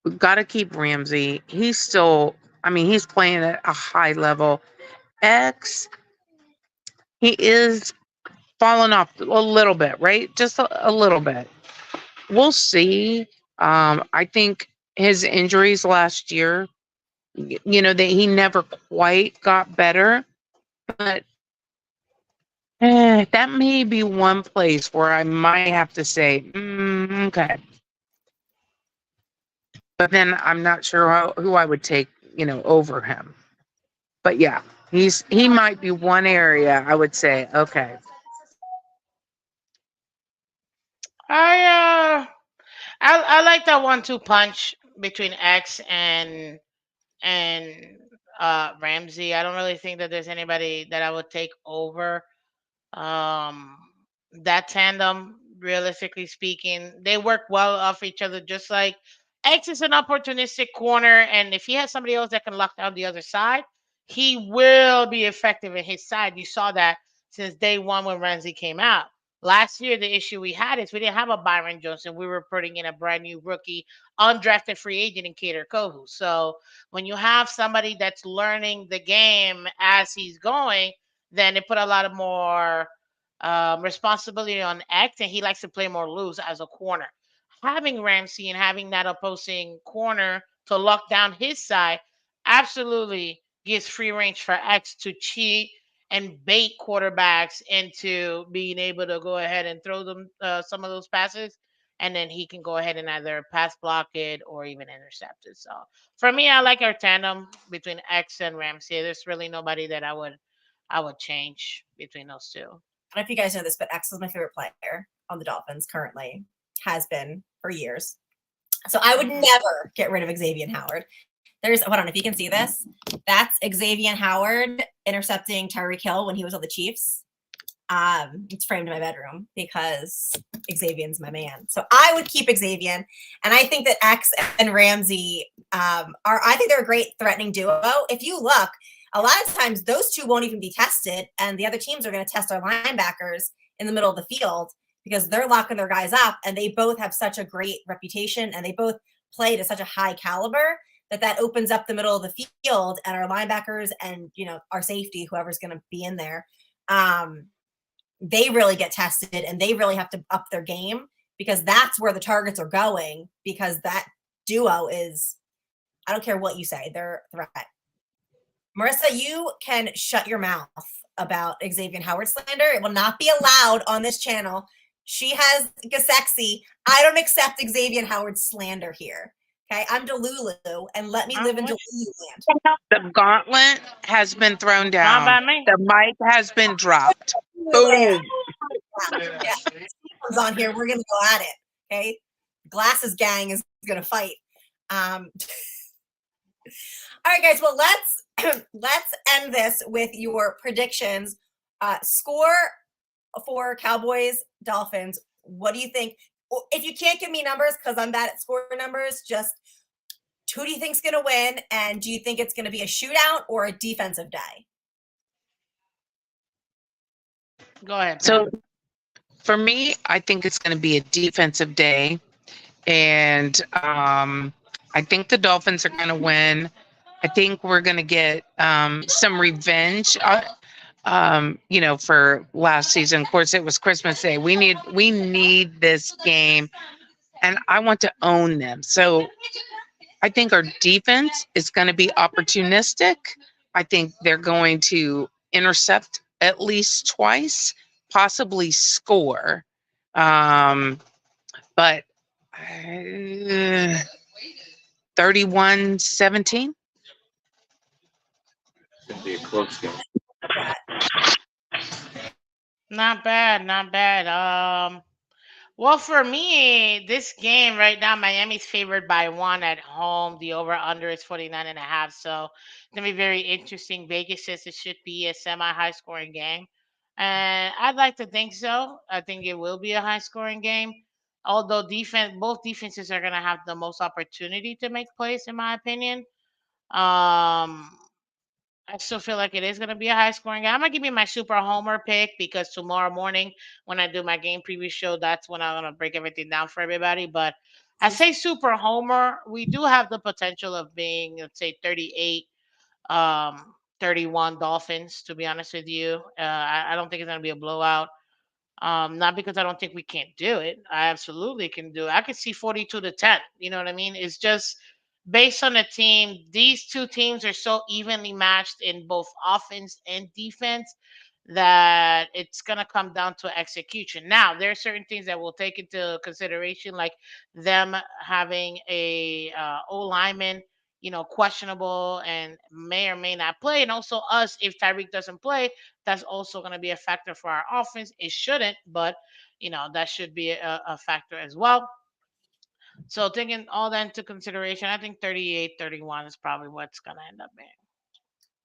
we've got to keep Ramsey. He's still, I mean, he's playing at a high level. X, he is falling off a little bit, right? Just a little bit. We'll see. I think his injuries last year, that he never quite got better, but that may be one place where I might have to say, okay. But then I'm not sure who I would take, over him. But yeah, he might be one area I would say, okay. I I like that 1-2 punch between X and Ramsey. I don't really think that there's anybody that I would take over um, that tandem. Realistically speaking, they work well off each other. Just like X is an opportunistic corner, and if he has somebody else that can lock down the other side, he will be effective in his side. You saw that since day one when Ramsey came out. Last year, the issue we had is we didn't have a Byron Johnson. We were putting in a brand new rookie, undrafted free agent in Cater Kohu. So when you have somebody that's learning the game as he's going, then it put a lot of more responsibility on X, and he likes to play more loose as a corner. Having Ramsey and having that opposing corner to lock down his side absolutely gives free range for X to cheat and bait quarterbacks into being able to go ahead and throw them some of those passes, and then he can go ahead and either pass block it or even intercept it. So for me, I like our tandem between X and Ramsey. There's really nobody that I would change between those two. I don't know if you guys know this, but X is my favorite player on the Dolphins currently, has been for years. So I would never get rid of Xavier Howard. Hold on, if you can see this, that's Xavier Howard intercepting Tyreek Hill when he was on the Chiefs. It's framed in my bedroom because Xavier's my man. So I would keep Xavier, and I think that X and Ramsey I think they're a great threatening duo. If you look, a lot of times those two won't even be tested, and the other teams are going to test our linebackers in the middle of the field because they're locking their guys up, and they both have such a great reputation, and they both play to such a high caliber that opens up the middle of the field, and our linebackers and our safety, whoever's going to be in there, they really get tested, and they really have to up their game because that's where the targets are going, because that duo is, I don't care what you say, they're a threat. Marissa, you can shut your mouth about Xavier Howard slander. It will not be allowed on this channel. She has Gasexy. I don't accept Xavier Howard slander here. Okay, I'm Delulu, and let me live in Delulu land. The gauntlet has been thrown Fine down. by me. The mic has been dropped. Boom. Yeah. Comes on here. We're gonna go at it. Okay, Glasses Gang is gonna fight. All right, guys. Well, let's end this with your predictions. Score for Cowboys Dolphins. What do you think? If you can't give me numbers because I'm bad at score numbers, just who do you think's going to win? And do you think it's going to be a shootout or a defensive day? Go ahead. So for me, I think it's going to be a defensive day. And I think the Dolphins are going to win. I think we're going to get some revenge, for last season. Of course, it was Christmas Day. We need this game, and I want to own them. So I think our defense is going to be opportunistic. I think they're going to intercept at least twice, possibly score. But 31-17. It'll be a close game. Not bad, not bad. Well, for me, this game right now, Miami's favored by 1 at home. The over under is 49.5. So it's gonna be very interesting. Vegas says it should be a semi high scoring game. And I'd like to think so. I think it will be a high scoring game. Although both defenses are gonna have the most opportunity to make plays, in my opinion. Um, I still feel like it is going to be a high scoring game. I'm going to give you my super homer pick because tomorrow morning when I do my game preview show, that's when I'm going to break everything down for everybody. But I say super homer. We do have the potential of being, let's say, 38, 31 Dolphins, to be honest with you. I don't think it's going to be a blowout. Not because I don't think we can't do it. I absolutely can do it. I could see 42-10. You know what I mean? It's just based on the team. These two teams are so evenly matched in both offense and defense that it's gonna come down to execution. Now, there are certain things that we'll take into consideration, like them having a O lineman, questionable and may or may not play, and also us if Tyreek doesn't play, that's also going to be a factor for our offense. It shouldn't, but that should be a factor as well. So taking all that into consideration, I think 38-31 is probably what's going to end up being.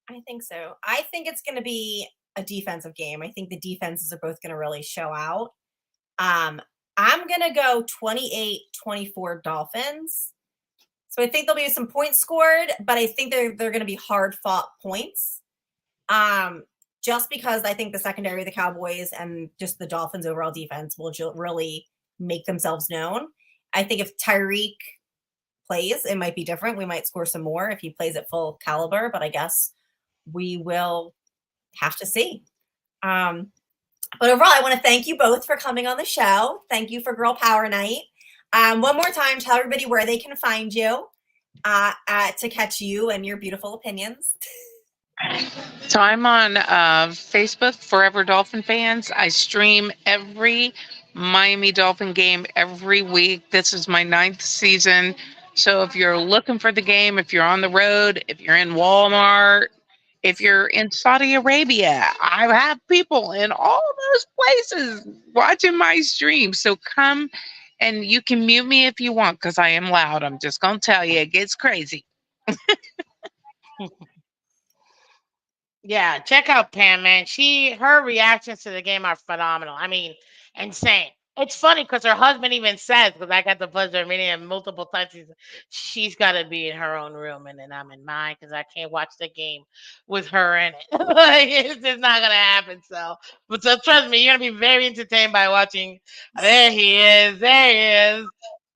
I think so. I think it's going to be a defensive game. I think the defenses are both going to really show out. I'm going to go 28-24 Dolphins. So I think there'll be some points scored, but I think they're going to be hard fought points. Just because I think the secondary of the Cowboys and just the Dolphins' overall defense will really make themselves known. I think if Tyreek plays, it might be different. We might score some more if he plays at full caliber, but I guess we will have to see. But overall, I want to thank you both for coming on the show. Thank you for Girl Power Night. One more time, tell everybody where they can find you to catch you and your beautiful opinions. So I'm on Facebook, Forever Dolphin Fans. I stream every Miami Dolphin game every week. This is my 9th season. So if you're looking for the game, if you're on the road, if you're in Walmart, if you're in Saudi Arabia, I have people in all those places watching my stream. So come, and you can mute me if you want because I am loud. I'm just going to tell you, it gets crazy. Yeah, check out Pam, man. Her reactions to the game are phenomenal. I mean, insane. It's funny because her husband even says, because I got the pleasure of meeting him multiple times, she's got to be in her own room, and then I'm in mine because I can't watch the game with her in it. Like, it's just not gonna happen. So trust me, you're gonna be very entertained by watching. There he is. There he is.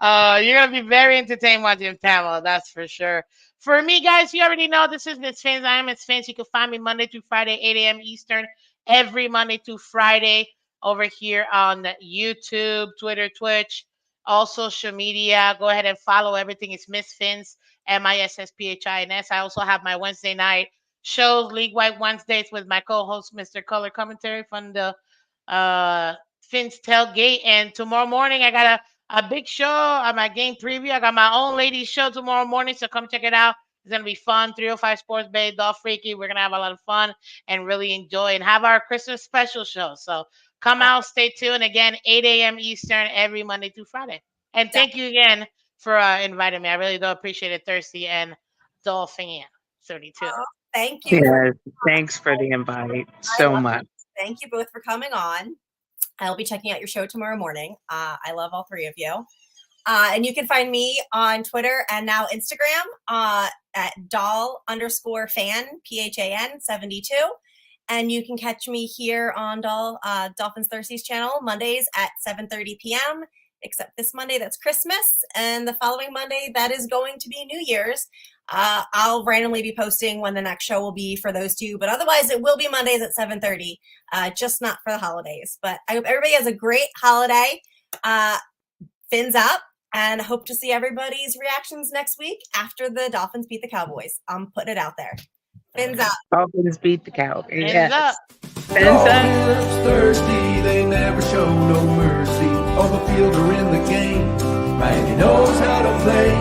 You're gonna be very entertained watching Pamela. That's for sure. For me, guys, you already know this is Miss Phins. I am Miss Phins. You can find me Monday through Friday, 8 a.m. Eastern, every Monday through Friday over here on YouTube, Twitter, Twitch, all social media. Go ahead and follow everything. It's Miss Phins, MISSPHINS. I also have my Wednesday night shows, League White Wednesdays, with my co-host, Mr. Color Commentary from the Phins Tailgate. And tomorrow morning, I got a big show on my game preview. I got my own ladies show tomorrow morning, so come check it out. It's gonna be fun. 305 Sports Bay, Dolph Freaky. We're gonna have a lot of fun and really enjoy and have our Christmas special show. So come out, stay tuned. Again, 8 a.m. Eastern every Monday through Friday. And thank you again for inviting me. I really do appreciate it, Thirsty and Dolphin 32. Thank you. Yes, thanks for the invite so much. Thank you both for coming on. I'll be checking out your show tomorrow morning. I love all three of you. And you can find me on Twitter and now Instagram at doll_fan, PHAN 72. And you can catch me here on Dolphins Thirsty's channel Mondays at 7:30 p.m. Except this Monday, that's Christmas. And the following Monday, that is going to be New Year's. I'll randomly be posting when the next show will be for those two, but otherwise it will be Mondays at 7:30, just not for the holidays. But I hope everybody has a great holiday. Fins up, and hope to see everybody's reactions next week after the Dolphins beat the Cowboys. I'm putting it out there. Fins up. Dolphins beat the Cowboys. Fins Yes. up. Fins up. Dolphins thirsty, they never show no mercy. On the field or in the game, Miami knows how to play.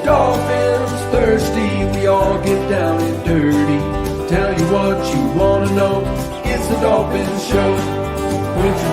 Dolphins thirsty, we all get down and dirty. Tell you what you wanna know, it's the Dolphins Show.